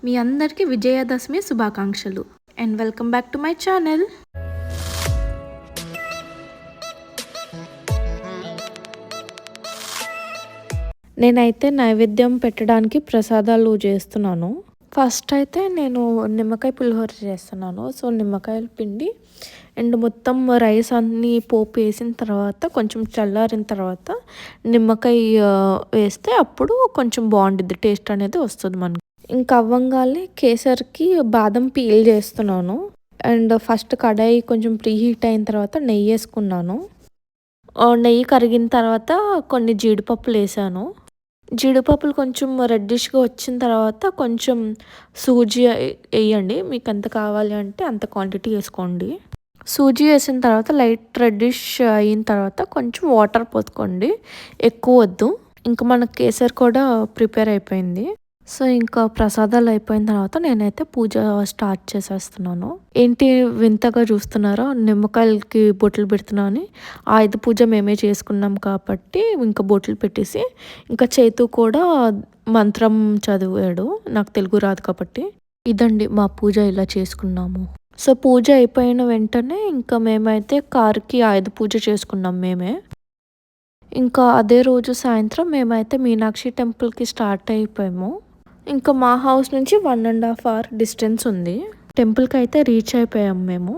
మీ అందరికీ విజయదశమి శుభాకాంక్షలు and welcome back to my channel. నేనైతే నైవేద్యం పెట్టడానికి ప్రసాదాలు చేస్తున్నాను. ఫస్ట్ అయితే నేను నిమ్మకాయ పులిహోర చేస్తున్నాను. సో నిమ్మకాయల పిండి అండ్ మొత్తం రైస్ అన్నీ పోపు వేసిన తర్వాత కొంచెం చల్లారిన తర్వాత నిమ్మకాయ వేస్తే అప్పుడు కొంచెం బాగుంటుంది, టేస్ట్ అనేది వస్తుంది మనకి. ఇంకా అవ్వంగానే కేసరికి బాదం పీల్ చేస్తున్నాను. అండ్ ఫస్ట్ కడాయి కొంచెం ప్రీ హీట్ అయిన తర్వాత నెయ్యి వేసుకున్నాను. నెయ్యి కరిగిన తర్వాత కొన్ని జీడిపప్పులు వేసాను. జీడిపప్పులు కొంచెం రెడ్డిష్గా వచ్చిన తర్వాత కొంచెం సూజీ వేయండి, మీకు ఎంత కావాలి అంటే అంత క్వాంటిటీ వేసుకోండి. సూజీ వేసిన తర్వాత లైట్ రెడ్డిష్ అయిన తర్వాత కొంచెం వాటర్ పోసుకోండి, ఎక్కువ వద్దు. ఇంకా మన కేసరి కూడా ప్రిపేర్ అయిపోయింది. సో ఇంకా ప్రసాదాలు అయిపోయిన తర్వాత నేనైతే పూజ స్టార్ట్ చేసేస్తున్నాను. ఏంటి వింతగా చూస్తున్నారో, నిమ్మకాయలకి బొట్లు పెడుతున్నా అని. ఆయుధ పూజ మేమే చేసుకున్నాం కాబట్టి ఇంకా బొట్లు పెట్టేసి ఇంకా చేతు కూడా మంత్రం చదివాడు, నాకు తెలుగు రాదు కాబట్టి. ఇదండి మా పూజ ఇలా చేసుకున్నాము. సో పూజ అయిపోయిన వెంటనే ఇంకా మేమైతే కారుకి ఆయుధ పూజ చేసుకున్నాం మేమే. ఇంకా అదే రోజు సాయంత్రం మేమైతే మీనాక్షి టెంపుల్కి స్టార్ట్ అయిపోయాము. ఇంకా మా హౌస్ నుంచి 1.5 hour డిస్టెన్స్ ఉంది. టెంపుల్కి అయితే రీచ్ అయిపోయాం మేము.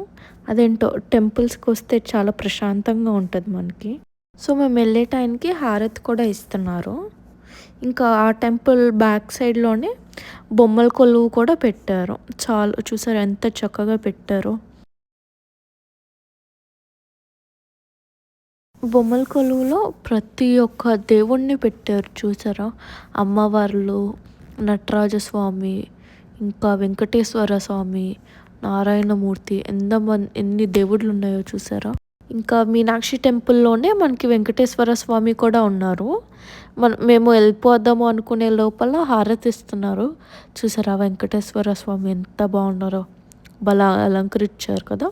అదేంటో టెంపుల్స్కి వస్తే చాలా ప్రశాంతంగా ఉంటుంది మనకి. సో మేము వెళ్ళే టైంకి హారతి కూడా ఇస్తున్నారు. ఇంకా ఆ టెంపుల్ బ్యాక్ సైడ్లోనే బొమ్మల కొలువు కూడా పెట్టారు. చాలా చూసారు ఎంత చక్కగా పెట్టారో. బొమ్మల కొలువులో ప్రతి ఒక్క దేవుణ్ణి పెట్టారు చూసారా. అమ్మవార్లు, నటరాజస్వామి, ఇంకా వెంకటేశ్వర స్వామి, నారాయణమూర్తి, ఎన్ని దేవుళ్ళు ఉన్నాయో చూసారా. ఇంకా మీనాక్షి టెంపుల్లోనే మనకి వెంకటేశ్వర స్వామి కూడా ఉన్నారు. మేము వెళ్ళిపోదాము అనుకునే లోపల హారతి ఇస్తున్నారు చూసారా. వెంకటేశ్వర స్వామి ఎంత బాగున్నారో, బలా అలంకరించారు కదా.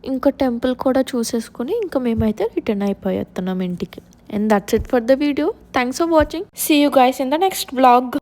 ఇంకా టెంపుల్ కూడా చూసేసుకుని ఇంకా మేమైతే రిటర్న్ అయిపోతున్నాం ఇంటికి. And that's it for the video. Thanks for watching. See you guys in the next blog.